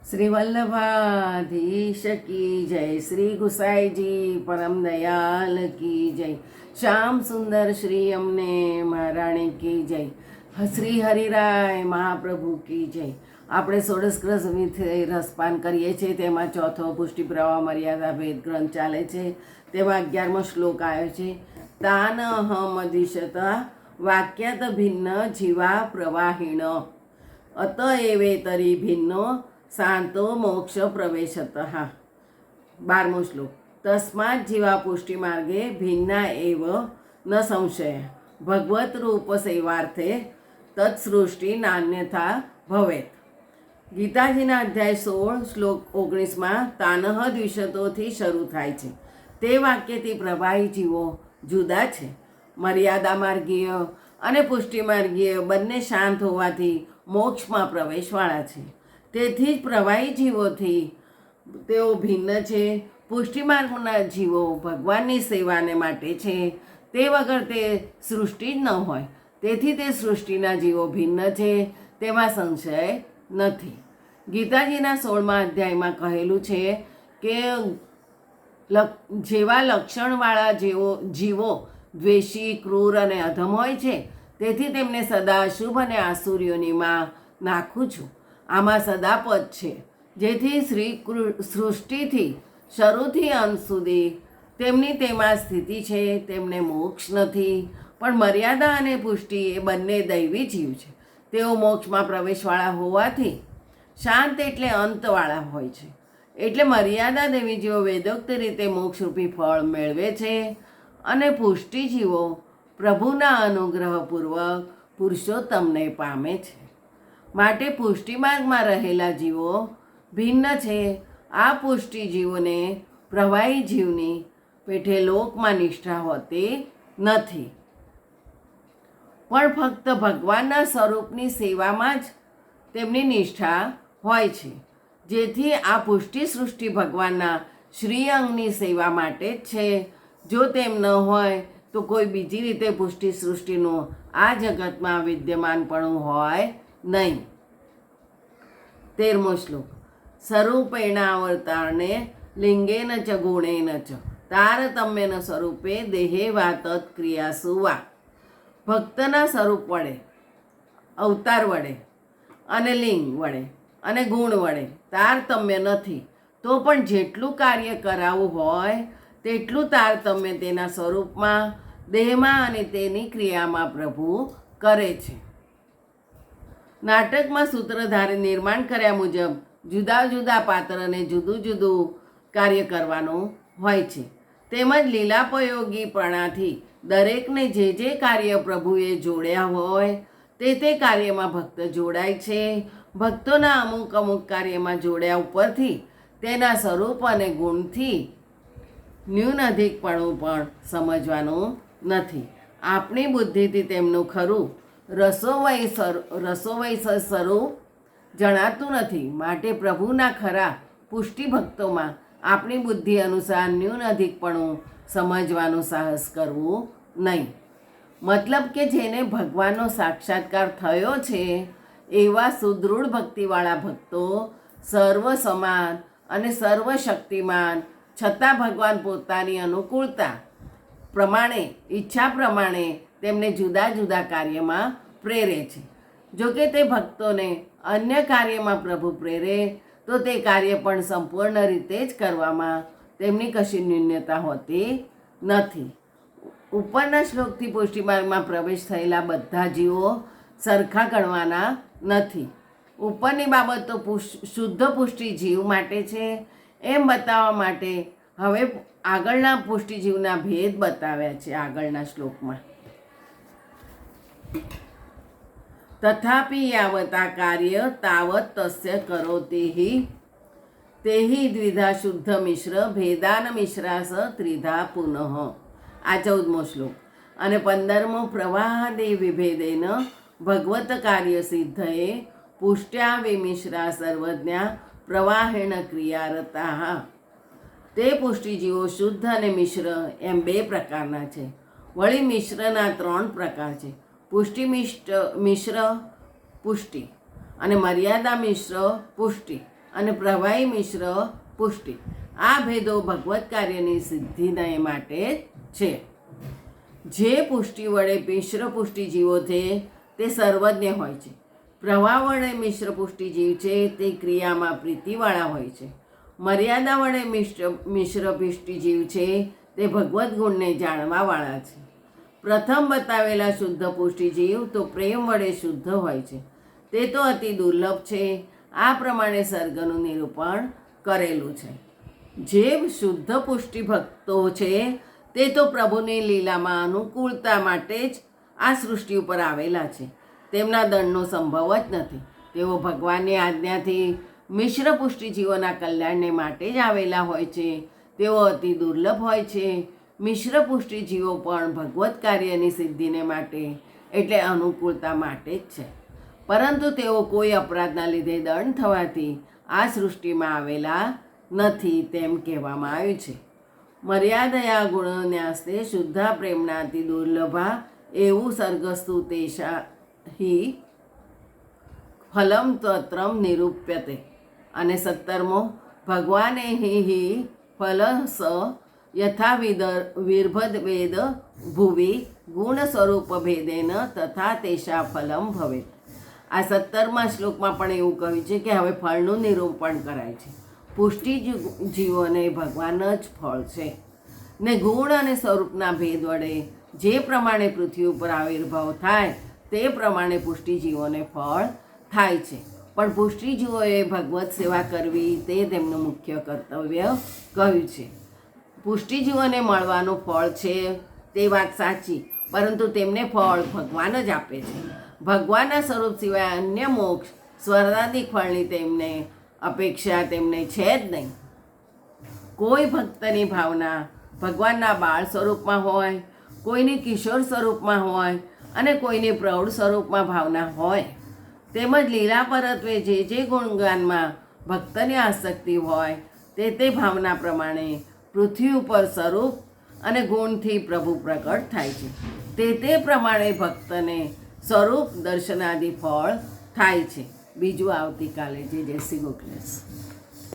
શ્રી વલ્લભાધીશ કી જય, શ્રી ગુસાઈજી પરમ દયાલ કી જય, શ્યામ સુંદર શ્રી અમને મહારાણી કી જય, શ્રી હરિરાય મહાપ્રભુ કી જય. આપણે ષોડશગ્રસ વિધે રસપાન કરીએ છીએ. તેમાં ચોથો પુષ્ટિ પ્રવાહ મર્યાદા ભેદ ગ્રંથ ચાલે છે. તેમાં 11મો શ્લોક આવ્યો છે. તાન અહમદિશતા વાક્યાત ભિન્ન જીવા પ્રવાહિણ અત એવેતરી ભિન્નો શાંતો મોક્ષ પ્રવેશત. 12મો શ્લોક. તસ્માત જીવા પુષ્ટિ માર્ગે ભિન્ના એવ ન સંશય ભગવત રૂપ સેવાર્થે તત્સૃષ્ટિ નાન્યથા ભવેત. ગીતાજીના અધ્યાય 16 શ્લોક 19માં તાનહ દ્વિશતોથી શરૂ થાય છે. તે વાક્યથી પ્રવાહી જીવો જુદા છે. મર્યાદા માર્ગીય અને પુષ્ટિ માર્ગીય બંને શાંત હોવાથી મોક્ષમાં પ્રવેશવાળા છે. તેથી જ પ્રવાહી જીવોથી તેઓ ભિન્ન છે. પુષ્ટિ માર્ગના જીવો ભગવાનની સેવાને માટે છે. તે વગર તે સૃષ્ટિ જ ન હોય. તેથી તે સૃષ્ટિના જીવો ભિન્ન છે, તેમાં સંશય નથી. ગીતાજીના 16મા અધ્યાયમાં કહેલું છે કે જેવા લક્ષણવાળા જીવો દ્વેષી, ક્રૂર અને અધમ હોય છે, તેથી તેમને સદા અશુભ અને આસુરીઓનીમાં નાખું છું. આમાં સદાપદ છે, જેથી સૃષ્ટિથી શરૂથી અંત સુધી તેમની તેમાં સ્થિતિ છે. તેમને મોક્ષ નથી. પણ મર્યાદા અને પુષ્ટિ એ બંને દૈવી જીવ છે. તેઓ મોક્ષમાં પ્રવેશવાળા હોવાથી શાંત એટલે અંતવાળા હોય છે. એટલે મર્યાદા દેવી જીવો વેદોક્ત રીતે મોક્ષરૂપી ફળ મેળવે છે અને પુષ્ટિ જીવો પ્રભુના અનુગ્રહપૂર્વક પુરુષોત્તમને પામે છે. માટે પુષ્ટિ માર્ગમાં રહેલા જીવો ભિન્ન છે. આ પુષ્ટિ જીવોને પ્રવાહી જીવની પેઠે લોકમાં નિષ્ઠા હોતી નથી, પણ ફક્ત ભગવાનના સ્વરૂપની સેવામાં જ તેમની નિષ્ઠા હોય છે. જેથી આ પુષ્ટિ સૃષ્ટિ ભગવાનના શ્રી અંગની સેવા માટે જ છે. જો તેમ ન હોય તો કોઈ બીજી રીતે પુષ્ટિ સૃષ્ટિનું આ જગતમાં વિદ્યમાનપણું હોય નહીં. 13મો શ્લોક. સ્વરૂપેણાવતારણે લિંગેન ચ ગુણેન ચ તારતમ્યન સ્વરૂપે દેહે વાતત ક્રિયાસુ વા. ભક્તના સ્વરૂપ વડે, અવતાર વડે અને લિંગ વડે અને ગુણ વડે તારતમ્ય નથી, તો પણ જેટલું કાર્ય કરાવવું હોય તેટલું તારતમ્ય તેના સ્વરૂપમાં, દેહમાં અને તેની ક્રિયામાં પ્રભુ કરે છે. નાટકમાં સૂત્રધારે નિર્માણ કર્યા મુજબ જુદા જુદા પાત્રને જુદું જુદું કાર્ય કરવાનું હોય છે. તેમજ લીલાપયોગીપણાથી દરેકને જે જે કાર્ય પ્રભુએ જોડ્યા હોય તે કાર્યમાં ભક્ત જોડાય છે. ભક્તોના અમુક અમુક કાર્યમાં જોડ્યા ઉપરથી તેના સ્વરૂપ અને ગુણથી ન્યૂન અધિકપણું પણ સમજવાનું નથી. આપણી બુદ્ધિથી તેમનું ખરું રસોવય સ્વરૂપ જણાતું નથી. માટે પ્રભુના ખરા પુષ્ટિ ભક્તોમાં આપણી બુદ્ધિ અનુસાર ન્યૂન અધિકપણું સમજવાનું સાહસ કરવું નહીં. મતલબ કે જેને ભગવાનનો સાક્ષાત્કાર થયો છે એવા સુદૃઢ ભક્તિવાળા ભક્તો સર્વ સમાન અને સર્વશક્તિમાન છતાં ભગવાન પોતાની અનુકૂળતા પ્રમાણે, ઈચ્છા પ્રમાણે તેમને જુદા જુદા કાર્યમાં પ્રેરે છે. જોકે તે ભક્તોને અન્ય કાર્યમાં પ્રભુ પ્રેરે તો તે કાર્ય પણ સંપૂર્ણ રીતે જ કરવામાં તેમની કશી ન્યૂનતા હોતી નથી. ઉપરના શ્લોકથી પુષ્ટિ માર્ગમાં પ્રવેશ થયેલા બધા જીવો સરખા ગણવાના નથી. ઉપરની બાબતો શુદ્ધ પુષ્ટિ જીવ માટે છે એમ બતાવવા માટે હવે આગળના પુષ્ટિ જીવના ભેદ બતાવ્યા છે આગળના શ્લોકમાં. તથાપિ યાવતા કાર્ય તાવત તસ્ય કરોતિ તેહિ દ્વિધા શુદ્ધ મિશ્ર ભેદાન મિશ્રાસ ત્રિધા પુનઃ. આ 14મો શ્લોક. અને 15મો. પ્રવાહાદે વિભેદેન ભગવત કાર્ય સિદ્ધયે પુષ્ટ્યા વિમિશ્રા સર્વજ્ઞા પ્રવાહેણ ક્રિયારતા. તે પુષ્ટિજીવો શુદ્ધ અને મિશ્ર એમ 2 પ્રકારના છે. વળી મિશ્રના 3 પ્રકાર છે. મિશ્ર પુષ્ટિ અને મર્યાદા મિશ્ર પુષ્ટિ અને પ્રવાહી મિશ્ર પુષ્ટિ. આ ભેદો ભગવત કાર્યની સિદ્ધિને માટે છે. જે પુષ્ટિ વડે મિશ્ર પુષ્ટિ જીવો છે તે સર્વજ્ઞ હોય છે. પ્રવાહ વડે મિશ્ર પુષ્ટિ જીવ છે તે ક્રિયામાં પ્રીતિવાળા હોય છે. મર્યાદા વડે મિશ્ર પુષ્ટિ જીવ છે તે ભગવદ્ ગુણને જાણવાવાળા છે. પ્રથમ બતાવેલા શુદ્ધ પુષ્ટિ જીવ તો પ્રેમ વડે શુદ્ધ હોય છે. તે તો અતિ દુર્લભ છે. આ પ્રમાણે સર્ગનું નિરૂપણ કરેલું છે. જે શુદ્ધ પુષ્ટિ ભક્તો છે તે તો પ્રભુની લીલામાં અનુકૂળતા માટે જ આ સૃષ્ટિ ઉપર આવેલા છે. તેમના દંડનો સંભવ જ નથી. તેઓ ભગવાનની આજ્ઞાથી મિશ્ર પુષ્ટિ જીવોના કલ્યાણને માટે જ આવેલા હોય છે. તેઓ અતિ દુર્લભ હોય છે. મિશ્ર પુષ્ટિ જીવો પણ ભગવત કાર્યની સિદ્ધિને માટે એટલે અનુકૂળતા માટે જ છે. પરંતુ તેઓ કોઈ અપરાધના લીધે દંડ થવાથી આ સૃષ્ટિમાં આવેલા નથી તેમ કહેવામાં આવ્યું છે. મર્યાદયા ગુણન્યાસ્તે શુદ્ધા પ્રેમના અતિ દુર્લભા એવું સર્ગસ્તુ તેષા હિ ફલમ તત્રમ નિરૂપ્યતે. અને 17મો ભગવાને હિ ફલસ યથા વિર્ભદ વેદ ભુવિ ગુણ સ્વરૂપ ભેદેન તથા તેષા ફલમ ભવેત. આ 17મા શ્લોકમાં પણ એવું કહ્યું છે કે હવે ફળનું નિરૂપણ કરાય છે. પુષ્ટિ જીવોને ભગવાન જ ફળ છે ને ગુણ અને સ્વરૂપના ભેદ વડે જે પ્રમાણે પૃથ્વી ઉપર આવિર્ભાવ થાય તે પ્રમાણે પુષ્ટિજીવોને ફળ થાય છે. પણ પુષ્ટિજીવોએ ભગવત સેવા કરવી તે તેમનું મુખ્ય કર્તવ્ય કહ્યું છે. પુષ્ટિજીવોને મળવાનું ફળ છે તે વાત સાચી, પરંતુ તેમને ફળ ભગવાન જ આપે છે. ભગવાનના સ્વરૂપ સિવાય અન્ય મોક્ષ સ્વર્ગાદિક ફળની તેમને અપેક્ષા તેમને છે જ નહીં. કોઈ ભક્તની ભાવના ભગવાનના બાળ સ્વરૂપમાં હોય, કોઈની કિશોર સ્વરૂપમાં હોય અને કોઈની પ્રૌઢ સ્વરૂપમાં ભાવના હોય. તેમજ લીલા પરત્વે જે ગુણગાનમાં ભક્તની આસક્તિ હોય તે ભાવના પ્રમાણે પૃથ્વી ઉપર સ્વરૂપ અને ગુણથી પ્રભુ પ્રગટ થાય છે. તે પ્રમાણે ભક્તને સ્વરૂપ દર્શનાદિ ફળ થાય છે. બીજું આવતીકાલે. જય શ્રી ગોખલેશ.